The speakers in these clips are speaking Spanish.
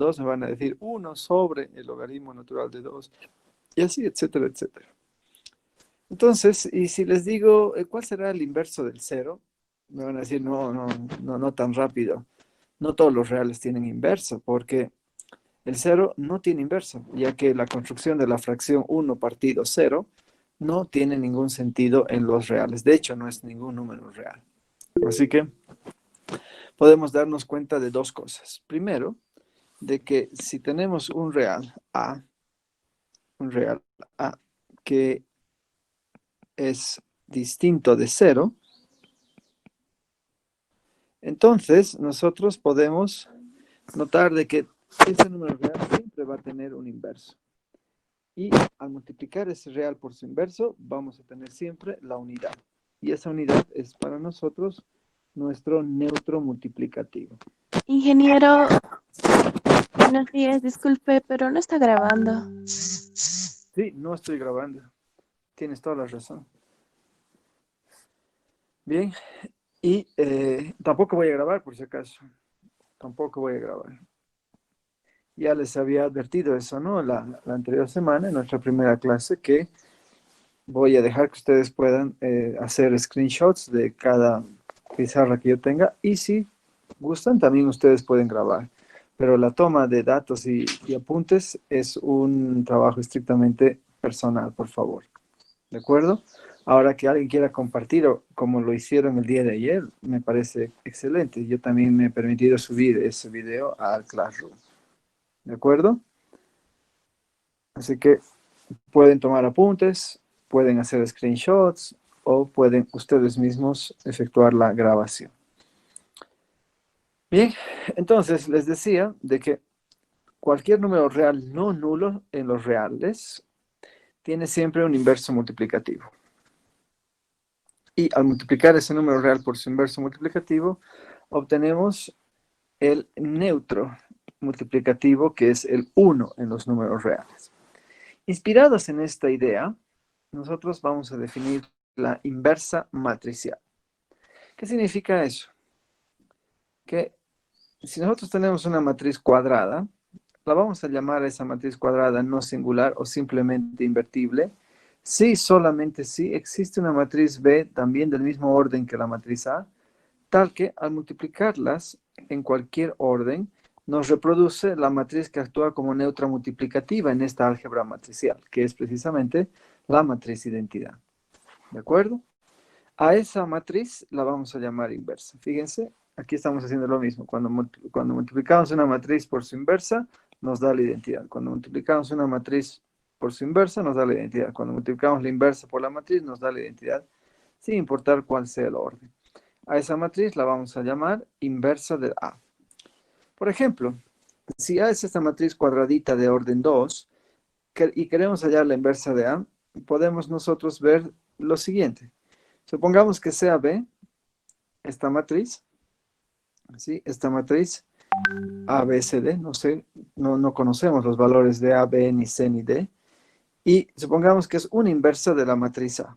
2 me van a decir 1 sobre el logaritmo natural de 2, y así, etcétera, etcétera. Entonces, y si les digo, ¿cuál será el inverso del 0? Me van a decir, no tan rápido. No todos los reales tienen inverso, porque el 0 no tiene inverso, ya que la construcción de la fracción 1 partido 0 no tiene ningún sentido en los reales. De hecho, no es ningún número real. Así que podemos darnos cuenta de dos cosas. Primero, de que si tenemos un real A que es distinto de 0, entonces nosotros podemos notar de que ese número real siempre va a tener un inverso. Y al multiplicar ese real por su inverso, vamos a tener siempre la unidad. Y esa unidad es para nosotros nuestro neutro multiplicativo. Ingeniero, buenos días, disculpe, pero no está grabando. Sí, no estoy grabando. Tienes toda la razón. Bien, y tampoco voy a grabar por si acaso. Tampoco voy a grabar. Ya les había advertido eso, ¿no? La anterior semana, en nuestra primera clase, que voy a dejar que ustedes puedan hacer screenshots de cada pizarra que yo tenga. Y si gustan, también ustedes pueden grabar. Pero la toma de datos y apuntes es un trabajo estrictamente personal, por favor. ¿De acuerdo? Ahora que alguien quiera compartir, o como lo hicieron el día de ayer, me parece excelente. Yo también me he permitido subir ese video al Classroom. ¿De acuerdo? Así que pueden tomar apuntes, pueden hacer screenshots o pueden ustedes mismos efectuar la grabación. Bien, entonces les decía de que cualquier número real no nulo en los reales tiene siempre un inverso multiplicativo. Y al multiplicar ese número real por su inverso multiplicativo, obtenemos el neutro multiplicativo, que es el 1 en los números reales. Inspirados en esta idea, nosotros vamos a definir la inversa matricial. ¿Qué significa eso? Que si nosotros tenemos una matriz cuadrada, la vamos a llamar a esa matriz cuadrada no singular o simplemente invertible, si solamente si existe una matriz B también del mismo orden que la matriz A, tal que al multiplicarlas en cualquier orden, nos reproduce la matriz que actúa como neutra multiplicativa en esta álgebra matricial, que es precisamente la matriz identidad. ¿De acuerdo? A esa matriz la vamos a llamar inversa. Fíjense, aquí estamos haciendo lo mismo. Cuando multiplicamos una matriz por su inversa, nos da la identidad. Cuando multiplicamos una matriz por su inversa, nos da la identidad. Cuando multiplicamos la inversa por la matriz, nos da la identidad, sin importar cuál sea el orden. A esa matriz la vamos a llamar inversa de A. Por ejemplo, si A es esta matriz cuadradita de orden 2 y queremos hallar la inversa de A, podemos nosotros ver lo siguiente. Supongamos que sea B, esta matriz, ¿sí? Esta matriz A, B, C, D, no sé, no conocemos los valores de A, B, ni C, ni D, y supongamos que es una inversa de la matriz A.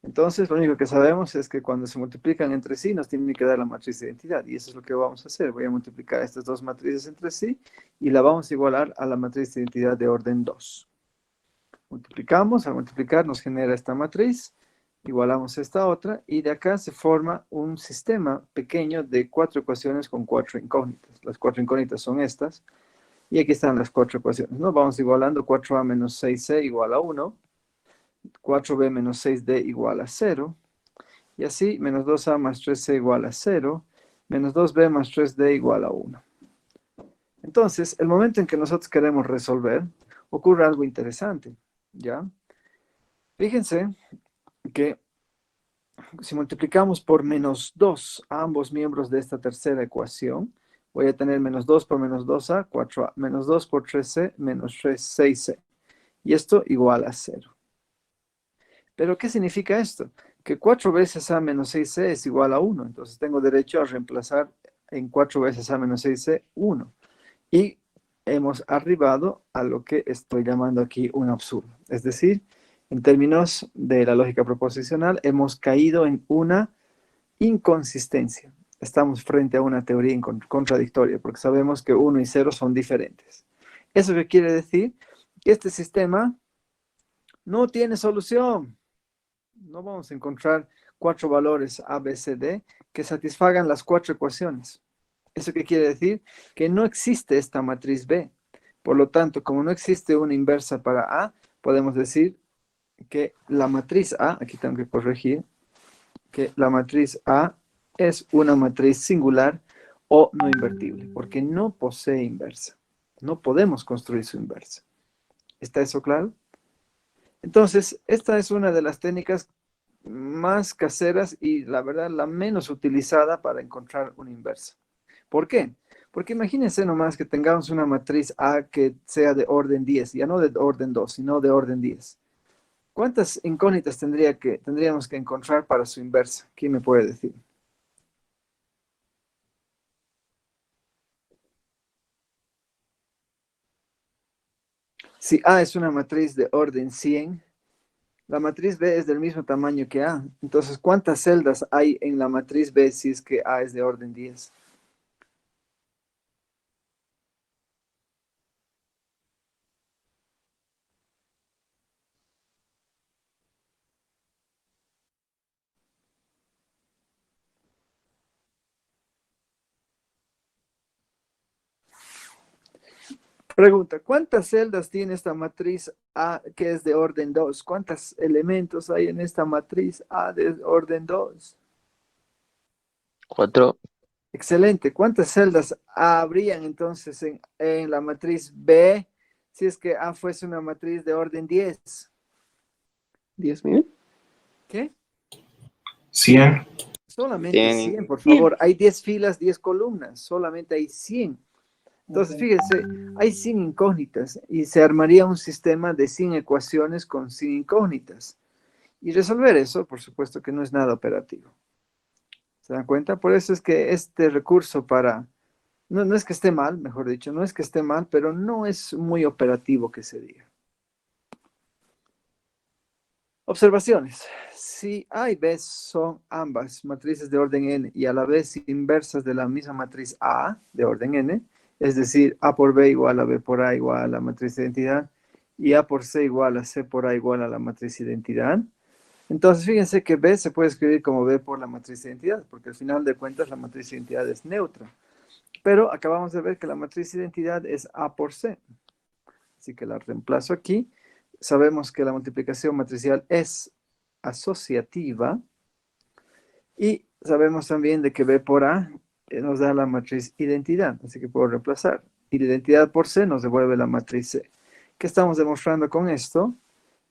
Entonces, lo único que sabemos es que cuando se multiplican entre sí, nos tiene que dar la matriz de identidad, y eso es lo que vamos a hacer. Voy a multiplicar estas dos matrices entre sí, y la vamos a igualar a la matriz de identidad de orden 2. Multiplicamos, al multiplicar nos genera esta matriz, igualamos esta otra, y de acá se forma un sistema pequeño de 4 ecuaciones con 4 incógnitas. Las 4 incógnitas son estas, y aquí están las 4 ecuaciones, ¿no? Vamos igualando 4a menos 6c igual a 1, 4b menos 6d igual a 0, y así menos 2a más 3c igual a 0, menos 2b más 3d igual a 1. Entonces, el momento en que nosotros queremos resolver, ocurre algo interesante, ¿ya? Fíjense que si multiplicamos por menos 2 a ambos miembros de esta tercera ecuación, voy a tener menos 2 por menos 2a, 4a, menos 2 por 3c, menos 6c. Y esto igual a 0. ¿Pero qué significa esto? Que 4 veces a menos 6c es igual a 1. Entonces tengo derecho a reemplazar en 4 veces a menos 6c 1. Y hemos arribado a lo que estoy llamando aquí un absurdo. Es decir, en términos de la lógica proposicional, hemos caído en una inconsistencia. estamos frente a una teoría contradictoria, porque sabemos que 1 y 0 son diferentes. ¿Eso qué quiere decir? Que este sistema no tiene solución. No vamos a encontrar 4 valores A, B, C, D que satisfagan las 4 ecuaciones. ¿Eso qué quiere decir? Que no existe esta matriz B. Por lo tanto, como no existe una inversa para A, podemos decir que la matriz A, aquí tengo que corregir, que la matriz A es una matriz singular o no invertible, porque no posee inversa. No podemos construir su inversa. ¿Está eso claro? Entonces, esta es una de las técnicas más caseras y la verdad la menos utilizada para encontrar una inversa. ¿Por qué? Porque imagínense nomás que tengamos una matriz A que sea de orden 10, ya no de orden 2, sino de orden 10. ¿Cuántas incógnitas tendríamos que encontrar para su inversa? ¿Quién me puede decir? Si A es una matriz de orden 100, la matriz B es del mismo tamaño que A. Entonces, ¿cuántas celdas hay en la matriz B si es que A es de orden 10? Pregunta, ¿cuántas celdas tiene esta matriz A que es de orden 2? ¿Cuántos elementos hay en esta matriz A de orden 2? 4. Excelente. ¿Cuántas celdas habrían entonces en la matriz B si es que A fuese una matriz de orden 10? 10.000. ¿Qué? 100. Solamente 100. 100, por favor. Hay 10 filas, 10 columnas. Solamente hay 100. Entonces, fíjense, hay 100 incógnitas y se armaría un sistema de 100 ecuaciones con 100 incógnitas. Y resolver eso, por supuesto que no es nada operativo. ¿Se dan cuenta? Por eso es que este recurso no es que esté mal, mejor dicho, no es que esté mal, pero no es muy operativo que se diga. Observaciones. Si A y B son ambas matrices de orden n y a la vez inversas de la misma matriz A de orden n, es decir, A por B igual a B por A igual a la matriz de identidad y A por C igual a C por A igual a la matriz de identidad, entonces fíjense que B se puede escribir como B por la matriz de identidad, porque al final de cuentas la matriz de identidad es neutra. Pero acabamos de ver que la matriz de identidad es A por C. Así que la reemplazo aquí. Sabemos que la multiplicación matricial es asociativa y sabemos también de que B por A nos da la matriz identidad, así que puedo reemplazar. Y la identidad por C nos devuelve la matriz C. ¿Qué estamos demostrando con esto?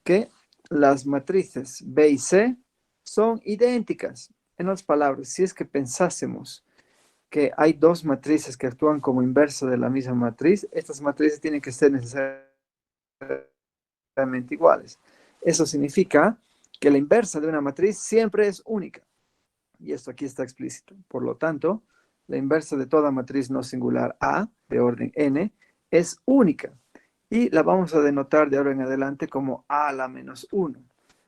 Que las matrices B y C son idénticas. En otras palabras, si es que pensásemos que hay dos matrices que actúan como inverso de la misma matriz, estas matrices tienen que ser necesariamente iguales. Eso significa que la inversa de una matriz siempre es única. Y esto aquí está explícito. Por lo tanto, la inversa de toda matriz no singular A, de orden n, es única. Y la vamos a denotar de ahora en adelante como A a la menos 1.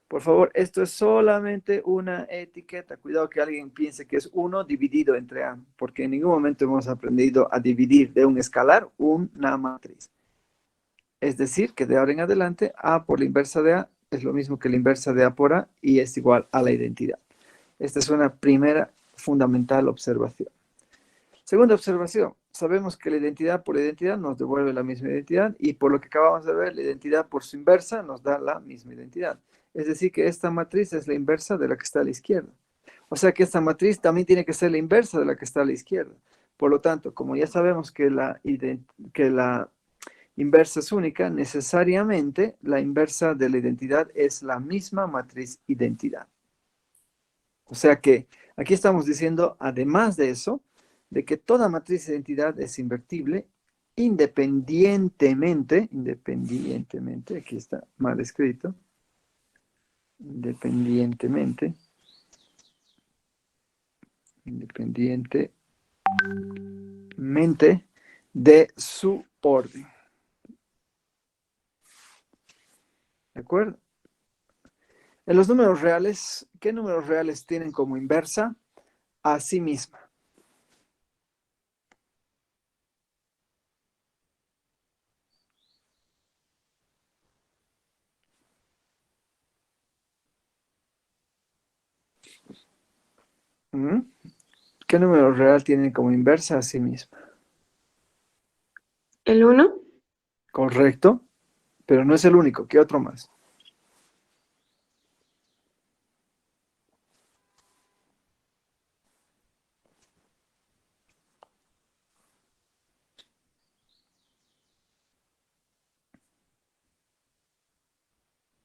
Por favor, esto es solamente una etiqueta. Cuidado que alguien piense que es 1 dividido entre A, porque en ningún momento hemos aprendido a dividir de un escalar una matriz. Es decir, que de ahora en adelante A por la inversa de A es lo mismo que la inversa de A por A y es igual a la identidad. Esta es una primera fundamental observación. Segunda observación, sabemos que la identidad por identidad nos devuelve la misma identidad y por lo que acabamos de ver, la identidad por su inversa nos da la misma identidad. Es decir, que esta matriz es la inversa de la que está a la izquierda. O sea que esta matriz también tiene que ser la inversa de la que está a la izquierda. Por lo tanto, como ya sabemos que la inversa es única, necesariamente la inversa de la identidad es la misma matriz identidad. O sea que aquí estamos diciendo, además de eso, de que toda matriz de identidad es invertible independientemente, aquí está mal escrito, independientemente de su orden. ¿De acuerdo? En los números reales, ¿qué números reales tienen como inversa? A sí misma. ¿Mm? ¿Qué número real tiene como inversa a sí misma? El 1. Correcto, pero no es el único. ¿Qué otro más?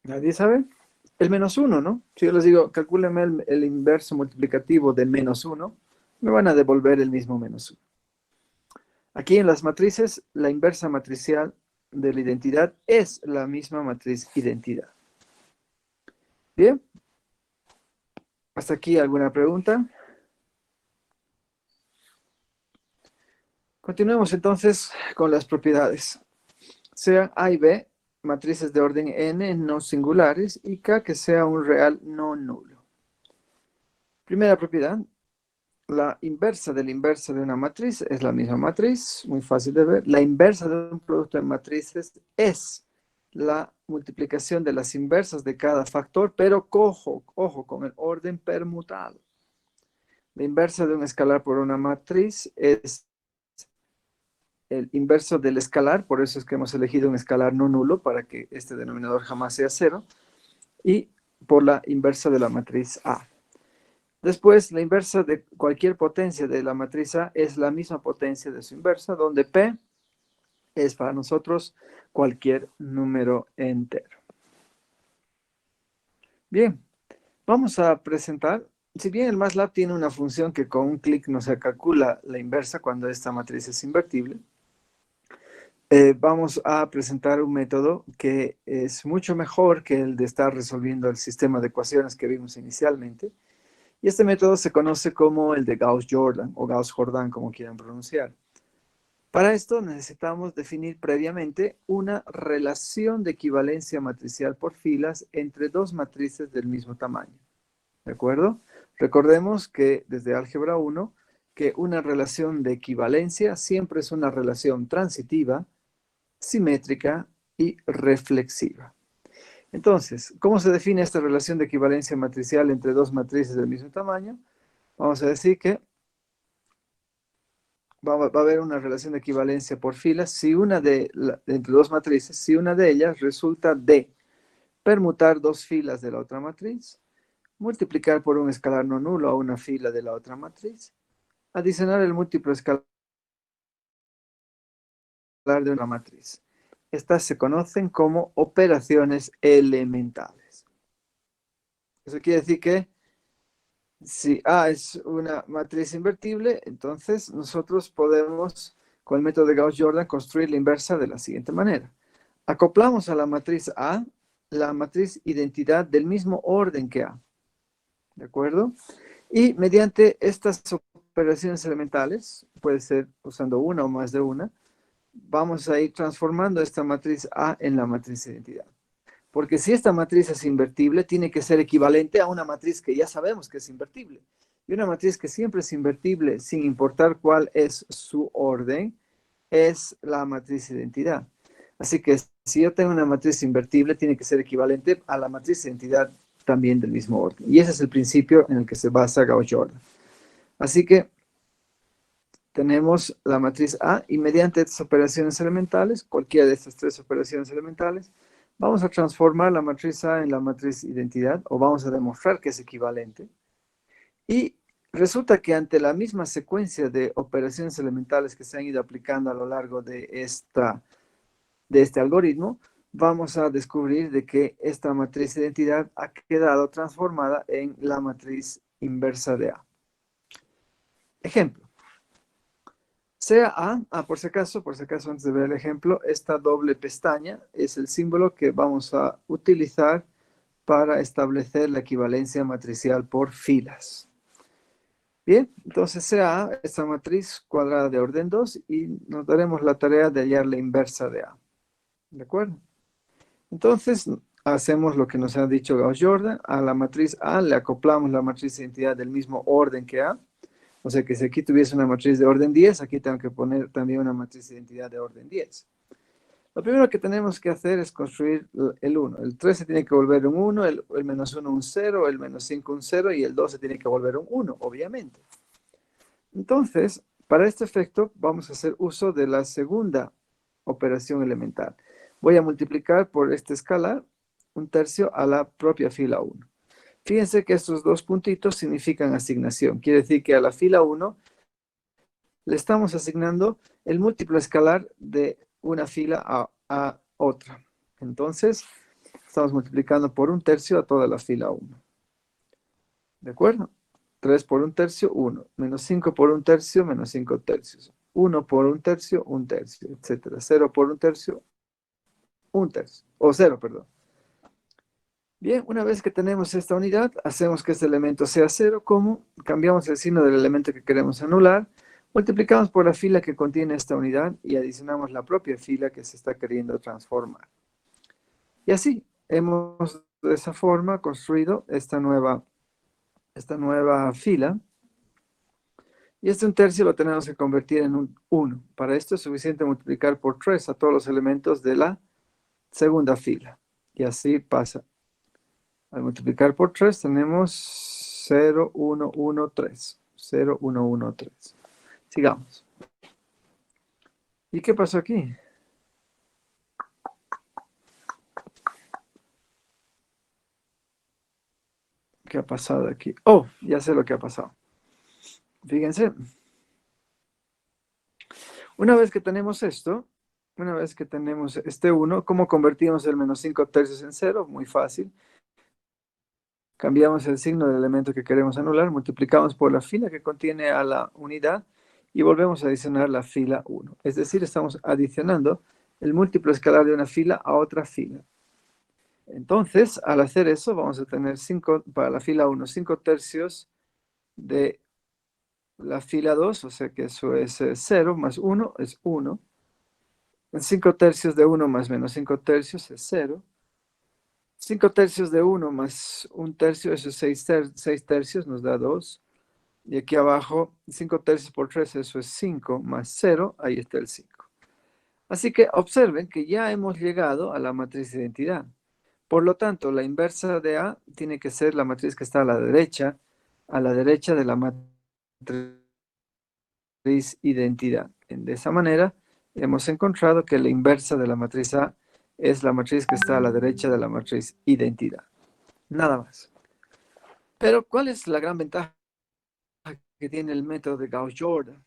¿Nadie sabe? El menos uno, ¿no? Si yo les digo, calcúleme el inverso multiplicativo de menos uno, me van a devolver el mismo menos uno. Aquí en las matrices, la inversa matricial de la identidad es la misma matriz identidad. Bien, hasta aquí alguna pregunta. Continuemos entonces con las propiedades. Sean A y B matrices de orden n no singulares y K que sea un real no nulo. Primera propiedad, la inversa de la inversa de una matriz es la misma matriz, muy fácil de ver. La inversa de un producto de matrices es la multiplicación de las inversas de cada factor, pero ojo con el orden permutado. La inversa de un escalar por una matriz es el inverso del escalar, por eso es que hemos elegido un escalar no nulo para que este denominador jamás sea cero, y por la inversa de la matriz A. Después, la inversa de cualquier potencia de la matriz A es la misma potencia de su inversa, donde P es para nosotros cualquier número entero. Bien, vamos a presentar, si bien el MATLAB tiene una función que con un clic nos calcula la inversa cuando esta matriz es invertible, vamos a presentar un método que es mucho mejor que el de estar resolviendo el sistema de ecuaciones que vimos inicialmente. Y este método se conoce como el de Gauss-Jordan o Gauss-Jordan, como quieran pronunciar. Para esto necesitamos definir previamente una relación de equivalencia matricial por filas entre dos matrices del mismo tamaño. ¿De acuerdo? Recordemos que desde álgebra 1, que una relación de equivalencia siempre es una relación transitiva, simétrica y reflexiva. Entonces, ¿cómo se define esta relación de equivalencia matricial entre dos matrices del mismo tamaño? Vamos a decir que va a haber una relación de equivalencia por filas si entre dos matrices, si una de ellas resulta de permutar dos filas de la otra matriz, multiplicar por un escalar no nulo a una fila de la otra matriz, adicionar el múltiplo escalar de una matriz. Estas se conocen como operaciones elementales. Eso quiere decir que si A es una matriz invertible, entonces nosotros podemos, con el método de Gauss-Jordan, construir la inversa de la siguiente manera. Acoplamos a la matriz A la matriz identidad del mismo orden que A. ¿De acuerdo? Y mediante estas operaciones elementales, puede ser usando una o más de una, vamos a ir transformando esta matriz A en la matriz identidad. Porque si esta matriz es invertible, tiene que ser equivalente a una matriz que ya sabemos que es invertible. Y una matriz que siempre es invertible, sin importar cuál es su orden, es la matriz identidad. Así que si yo tengo una matriz invertible, tiene que ser equivalente a la matriz identidad también del mismo orden. Y ese es el principio en el que se basa Gauss-Jordan. Así que tenemos la matriz A y mediante estas operaciones elementales, cualquiera de estas tres operaciones elementales, vamos a transformar la matriz A en la matriz identidad o vamos a demostrar que es equivalente. Y resulta que ante la misma secuencia de operaciones elementales que se han ido aplicando a lo largo de este algoritmo, vamos a descubrir de que esta matriz identidad ha quedado transformada en la matriz inversa de A. Ejemplo. Sea A, por si acaso, antes de ver el ejemplo, esta doble pestaña es el símbolo que vamos a utilizar para establecer la equivalencia matricial por filas. Bien, entonces sea A, esta matriz cuadrada de orden 2 y nos daremos la tarea de hallar la inversa de A. ¿De acuerdo? Entonces hacemos lo que nos ha dicho Gauss-Jordan. A la matriz A le acoplamos la matriz de identidad del mismo orden que A. O sea que si aquí tuviese una matriz de orden 10, aquí tengo que poner también una matriz de identidad de orden 10. Lo primero que tenemos que hacer es construir el 1. El 3 se tiene que volver un 1, el menos 1 un 0, el menos 5 un 0 y el 2 se tiene que volver un 1, obviamente. Entonces, para este efecto vamos a hacer uso de la segunda operación elemental. Voy a multiplicar por este escalar un tercio a la propia fila 1. Fíjense que estos dos puntitos significan asignación. Quiere decir que a la fila 1 le estamos asignando el múltiplo escalar de una fila a otra. Entonces, estamos multiplicando por un tercio a toda la fila 1. ¿De acuerdo? 3 por un tercio, 1. Menos 5 por un tercio, menos 5 tercios. 1 por un tercio, etc. 0 por un tercio, un tercio. O 0, perdón. Bien, una vez que tenemos esta unidad, hacemos que este elemento sea 0. ¿Cómo? Cambiamos el signo del elemento que queremos anular, multiplicamos por la fila que contiene esta unidad y adicionamos la propia fila que se está queriendo transformar. Y así hemos de esa forma construido esta nueva fila. Y este un tercio lo tenemos que convertir en un 1. Para esto es suficiente multiplicar por 3 a todos los elementos de la segunda fila. Y así pasa. Al multiplicar por 3 tenemos 0, 1, 1, 3. 0, 1, 1, 3. Sigamos. ¿Y qué pasó aquí? ¿Qué ha pasado aquí? Oh, ya sé lo que ha pasado. Fíjense. Una vez que tenemos esto, una vez que tenemos este 1, ¿cómo convertimos el menos 5 tercios en 0? Muy fácil. Cambiamos el signo del elemento que queremos anular, multiplicamos por la fila que contiene a la unidad y volvemos a adicionar la fila 1. Es decir, estamos adicionando el múltiplo escalar de una fila a otra fila. Entonces, al hacer eso, vamos a tener 5, para la fila 1, 5 tercios de la fila 2, o sea que eso es 0 más 1 es 1. 5 tercios de 1 más menos 5 tercios es 0. 5 tercios de 1 más 1 tercio, eso es 6 tercios, nos da 2. Y aquí abajo, 5 tercios por 3, eso es 5 más 0, ahí está el 5. Así que observen que ya hemos llegado a la matriz de identidad. Por lo tanto, la inversa de A tiene que ser la matriz que está a la derecha de la matriz identidad. De esa manera, hemos encontrado que la inversa de la matriz A es la matriz que está a la derecha de la matriz identidad. Nada más. Pero, ¿cuál es la gran ventaja que tiene el método de Gauss-Jordan?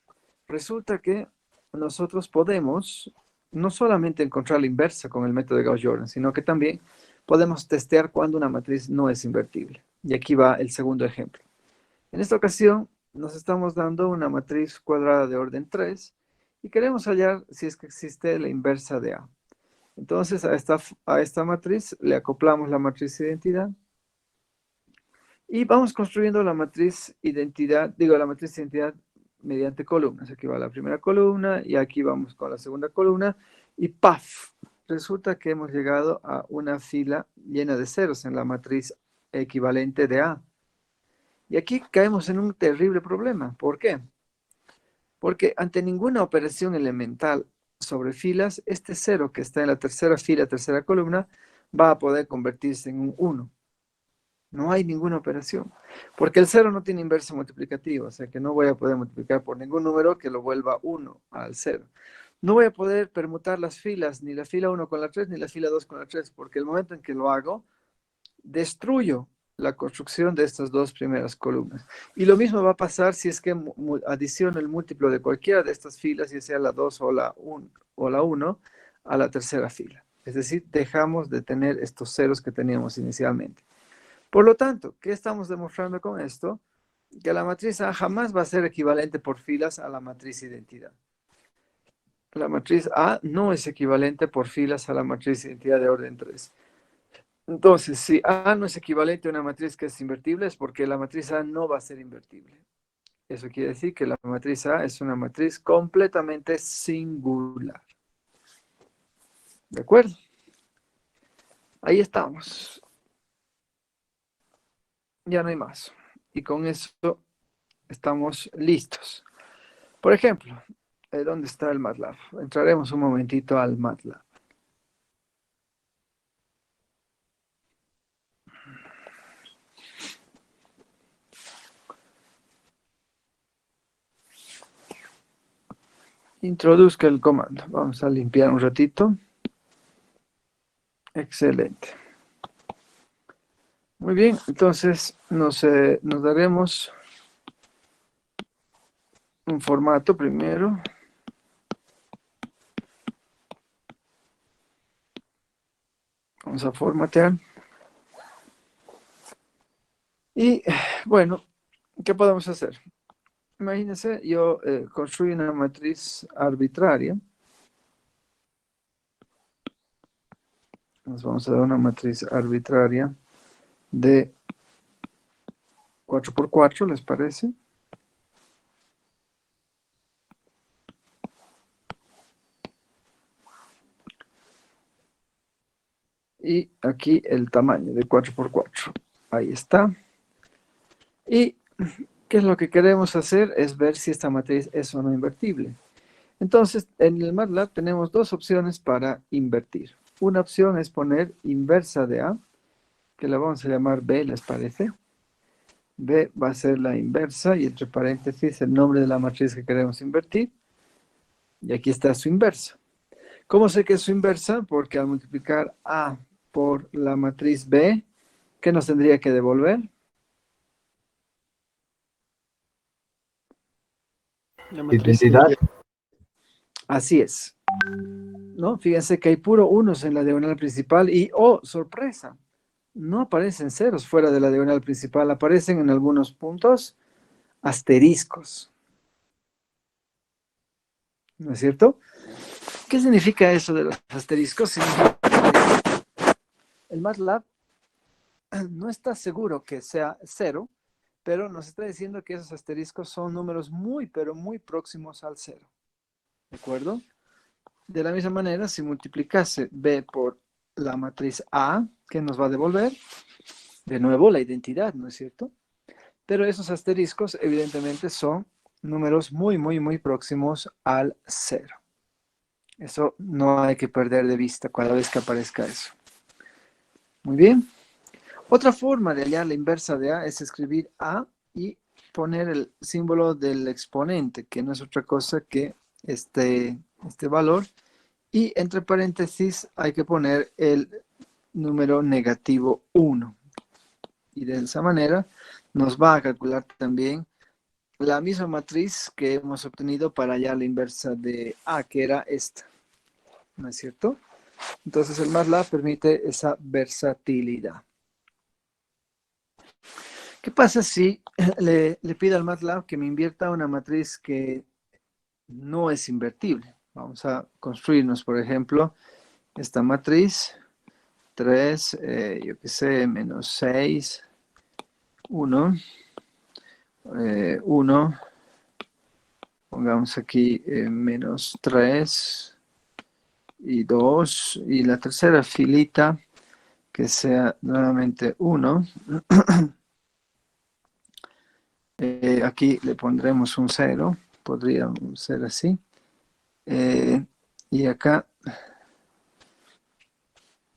Resulta que nosotros podemos no solamente encontrar la inversa con el método de Gauss-Jordan, sino que también podemos testear cuando una matriz no es invertible. Y aquí va el segundo ejemplo. En esta ocasión, nos estamos dando una matriz cuadrada de orden 3 y queremos hallar si es que existe la inversa de A. Entonces, a esta matriz le acoplamos la matriz identidad y vamos construyendo la matriz identidad, mediante columnas. Aquí va la primera columna y aquí vamos con la segunda columna y ¡paf! Resulta que hemos llegado a una fila llena de ceros en la matriz equivalente de A. Y aquí caemos en un terrible problema. ¿Por qué? Porque ante ninguna operación elemental sobre filas, este 0 que está en la tercera fila, tercera columna, va a poder convertirse en un 1. No hay ninguna operación. Porque el 0 no tiene inversa multiplicativa, o sea que no voy a poder multiplicar por ningún número que lo vuelva 1 al 0. No voy a poder permutar las filas, ni la fila 1 con la 3, ni la fila 2 con la 3, porque el momento en que lo hago, destruyo la construcción de estas dos primeras columnas. Y lo mismo va a pasar si es que adiciono el múltiplo de cualquiera de estas filas, ya sea la 2 o la 1, a la tercera fila. Es decir, dejamos de tener estos ceros que teníamos inicialmente. Por lo tanto, ¿qué estamos demostrando con esto? Que la matriz A jamás va a ser equivalente por filas a la matriz identidad. La matriz A no es equivalente por filas a la matriz identidad de orden 3. Entonces, si A no es equivalente a una matriz que es invertible, es porque la matriz A no va a ser invertible. Eso quiere decir que la matriz A es una matriz completamente singular. ¿De acuerdo? Ahí estamos. Ya no hay más. Y con eso estamos listos. Por ejemplo, ¿dónde está el MATLAB? Entraremos un momentito al MATLAB. introduzca el comando. Vamos a limpiar un ratito. Excelente. Muy bien, entonces nos daremos un formato primero. Vamos a formatear. Y bueno, ¿qué podemos hacer? Imagínense, yo construyo una matriz arbitraria. Nos vamos a dar una matriz arbitraria de 4x4, ¿les parece? Y aquí el tamaño de 4x4. Ahí está. Y ¿qué es lo que queremos hacer? Es ver si esta matriz es o no invertible. Entonces, en el MATLAB tenemos dos opciones para invertir. Una opción es poner inversa de A, que la vamos a llamar B, ¿les parece? B va a ser la inversa y entre paréntesis el nombre de la matriz que queremos invertir. Y aquí está su inversa. ¿Cómo sé que es su inversa? Porque al multiplicar A por la matriz B, ¿qué nos tendría que devolver? La matriz Identidad. Así es. ¿No? Fíjense que hay puro unos en la diagonal principal y, oh, sorpresa, no aparecen ceros fuera de la diagonal principal, aparecen en algunos puntos asteriscos. ¿No es cierto? ¿Qué significa eso de los asteriscos? Significa que el MATLAB no está seguro que sea cero, pero nos está diciendo que esos asteriscos son números muy, pero muy próximos al cero. ¿De acuerdo? De la misma manera, si multiplicase B por la matriz A, ¿qué nos va a devolver? De nuevo, la identidad, ¿no es cierto? Pero esos asteriscos, evidentemente, son números muy, muy, muy próximos al cero. Eso no hay que perder de vista cada vez que aparezca eso. Muy bien. Otra forma de hallar la inversa de A es escribir A y poner el símbolo del exponente, que no es otra cosa que este valor. Y entre paréntesis hay que poner el número negativo 1. Y de esa manera nos va a calcular también la misma matriz que hemos obtenido para hallar la inversa de A, que era esta. ¿No es cierto? Entonces el MATLAB permite esa versatilidad. ¿Qué pasa si le pido al MATLAB que me invierta una matriz que no es invertible? Vamos a construirnos, por ejemplo, esta matriz 3, yo qué sé, menos 6, 1, 1, pongamos aquí menos 3 y 2, y la tercera filita que sea nuevamente 1. Aquí le pondremos un 0, podría ser así. Y acá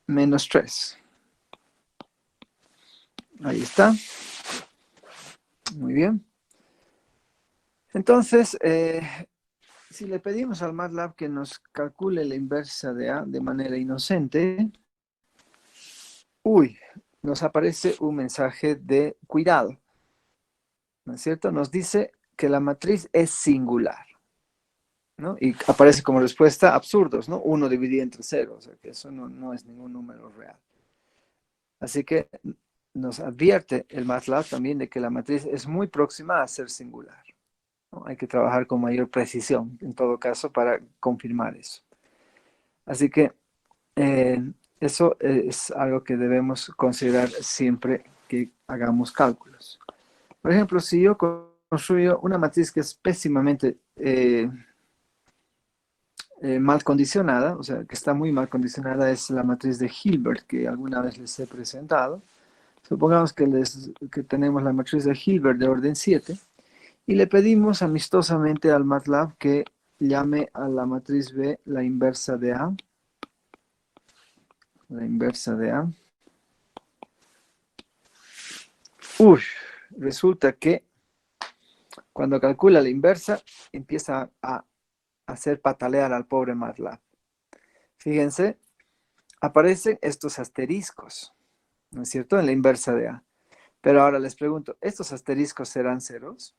menos 3. Ahí está. Muy bien. Entonces, si le pedimos al MATLAB que nos calcule la inversa de A de manera inocente, nos aparece un mensaje de cuidado. ¿No es cierto? Nos dice que la matriz es singular, ¿no? Y aparece como respuesta absurdos, ¿no? 1 dividido entre 0, o sea que eso no es ningún número real. Así que nos advierte el MATLAB también de que la matriz es muy próxima a ser singular, ¿no? Hay que trabajar con mayor precisión, en todo caso, para confirmar eso. Así que eso es algo que debemos considerar siempre que hagamos cálculos. Por ejemplo, si yo construyo una matriz que es pésimamente mal condicionada, o sea, que está muy mal condicionada, es la matriz de Hilbert, que alguna vez les he presentado. Supongamos que tenemos la matriz de Hilbert de orden 7 y le pedimos amistosamente al MATLAB que llame a la matriz B la inversa de A. La inversa de A. Resulta que cuando calcula la inversa empieza a hacer patalear al pobre MATLAB. Fíjense, aparecen estos asteriscos, ¿no es cierto? En la inversa de A. Pero ahora les pregunto, ¿estos asteriscos serán ceros?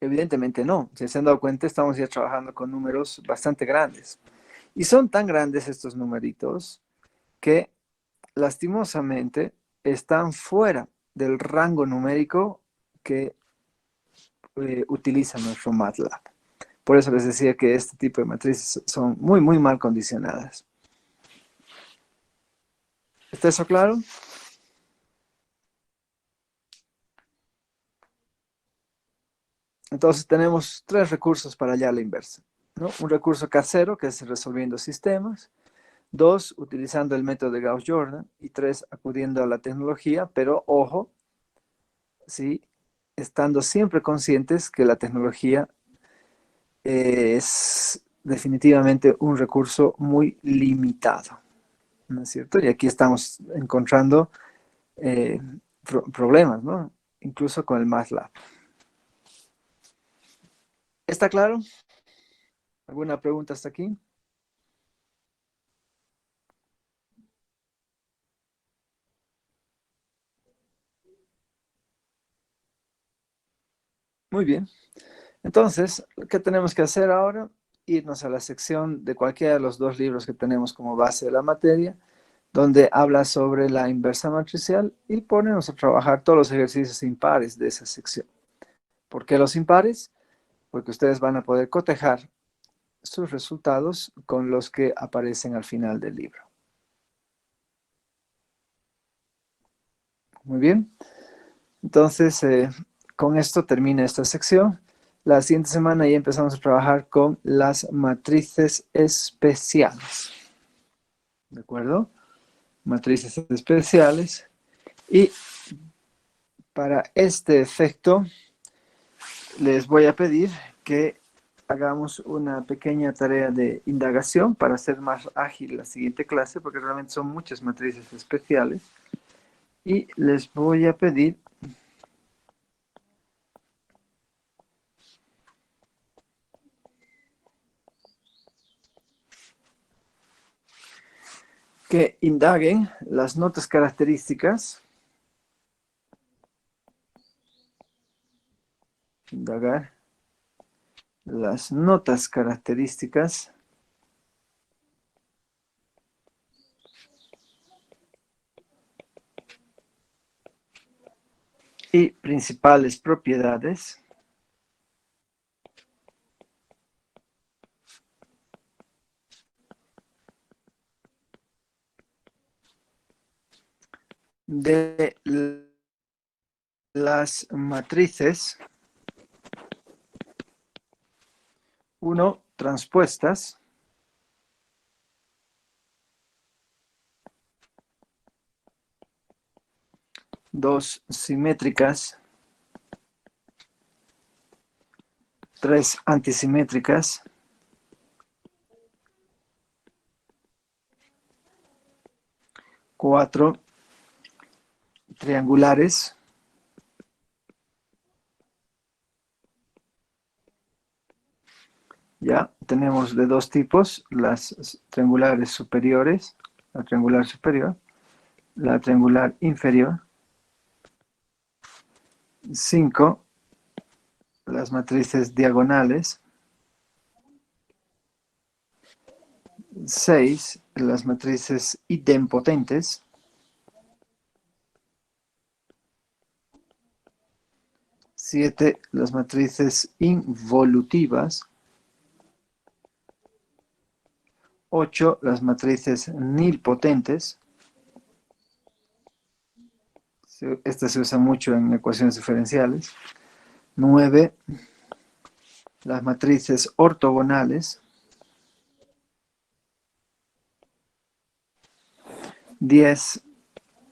Evidentemente no. Si se han dado cuenta, estamos ya trabajando con números bastante grandes. Y son tan grandes estos numeritos que lastimosamente están fuera del rango numérico que utiliza nuestro MATLAB. Por eso les decía que este tipo de matrices son muy, muy mal condicionadas. ¿Está eso claro? Entonces tenemos tres recursos para hallar la inversa, ¿no? Un recurso casero, que es resolviendo sistemas. Dos, utilizando el método de Gauss-Jordan. Y tres, acudiendo a la tecnología, pero ojo, ¿sí? Estando siempre conscientes que la tecnología es definitivamente un recurso muy limitado, ¿no es cierto? Y aquí estamos encontrando problemas, ¿no? Incluso con el MATLAB. ¿Está claro? ¿Alguna pregunta hasta aquí? Muy bien. Entonces, ¿qué tenemos que hacer ahora? Irnos a la sección de cualquiera de los dos libros que tenemos como base de la materia, donde habla sobre la inversa matricial, y ponernos a trabajar todos los ejercicios impares de esa sección. ¿Por qué los impares? Porque ustedes van a poder cotejar sus resultados con los que aparecen al final del libro. Muy bien. Entonces, con esto termina esta sección. La siguiente semana ya empezamos a trabajar con las matrices especiales. ¿De acuerdo? Matrices especiales. Y para este efecto, les voy a pedir que hagamos una pequeña tarea de indagación para hacer más ágil la siguiente clase, porque realmente son muchas matrices especiales. Y les voy a pedir que indaguen las notas características. Indagar las notas características y principales propiedades de las matrices 1 transpuestas, 2 simétricas, 3 antisimétricas, 4 triangulares, ya tenemos de dos tipos, las triangulares superiores, la triangular superior, la triangular inferior. 5 las matrices diagonales. 6 las matrices idempotentes. 7 las matrices involutivas. 8 las matrices nilpotentes. Esta se usa mucho en ecuaciones diferenciales. 9 las matrices ortogonales. 10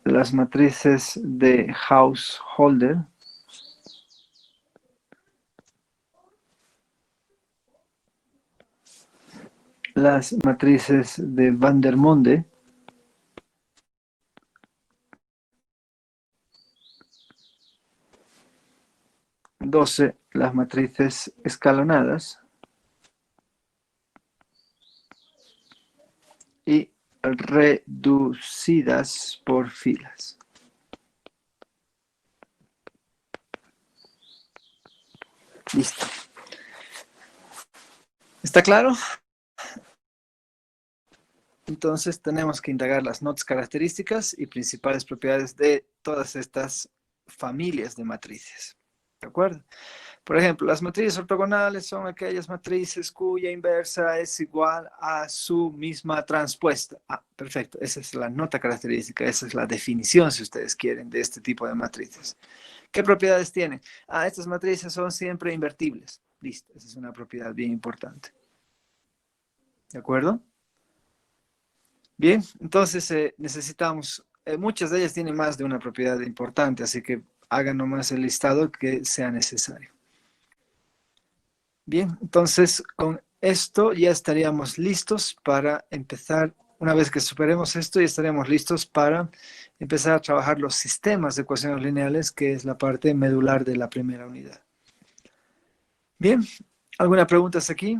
las matrices de Householder. 11 las matrices de Vandermonde. 12 12 las matrices escalonadas y reducidas por filas. Listo. ¿Está claro? Entonces tenemos que indagar las notas características y principales propiedades de todas estas familias de matrices. ¿De acuerdo? Por ejemplo, las matrices ortogonales son aquellas matrices cuya inversa es igual a su misma transpuesta. Ah, perfecto. Esa es la nota característica, esa es la definición, si ustedes quieren, de este tipo de matrices. ¿Qué propiedades tienen? Ah, estas matrices son siempre invertibles. Listo, esa es una propiedad bien importante. ¿De acuerdo? Bien, entonces necesitamos, muchas de ellas tienen más de una propiedad importante, así que hagan nomás el listado que sea necesario. Bien, entonces con esto ya estaríamos listos para empezar. Una vez que superemos esto, ya estaríamos listos para empezar a trabajar los sistemas de ecuaciones lineales, que es la parte medular de la primera unidad. Bien, ¿alguna pregunta hasta aquí?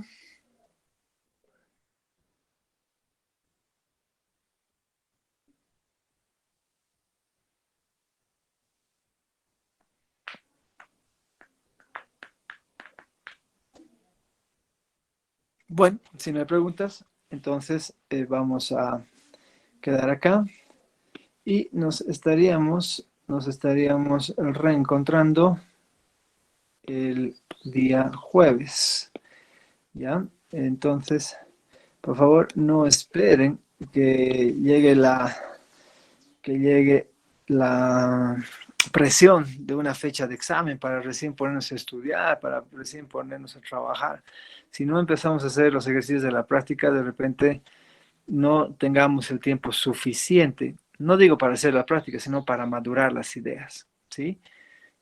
Bueno, si no hay preguntas, entonces vamos a quedar acá y nos estaríamos reencontrando el día jueves, ¿ya? Entonces, por favor, no esperen que llegue la presión de una fecha de examen para recién ponernos a estudiar, para recién ponernos a trabajar. Si no empezamos a hacer los ejercicios de la práctica, de repente no tengamos el tiempo suficiente, no digo para hacer la práctica, sino para madurar las ideas, ¿sí?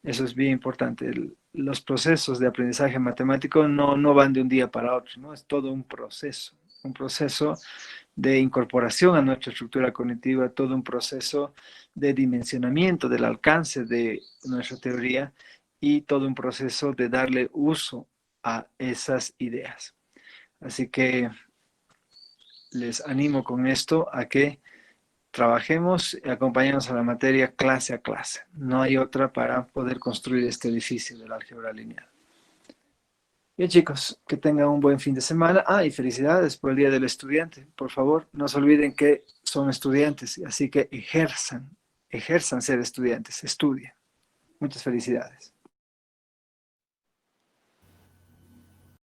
Eso es bien importante. Los procesos de aprendizaje matemático no van de un día para otro, ¿no? Es todo un proceso de incorporación a nuestra estructura cognitiva, todo un proceso de dimensionamiento del alcance de nuestra teoría y todo un proceso de darle uso a esas ideas. Así que les animo con esto a que trabajemos y acompañemos a la materia clase a clase. No hay otra para poder construir este edificio de la álgebra lineal. Bien, chicos, que tengan un buen fin de semana. Ah, y felicidades por el Día del Estudiante. Por favor, no se olviden que son estudiantes, así que ejerzan ser estudiantes, estudien. Muchas felicidades.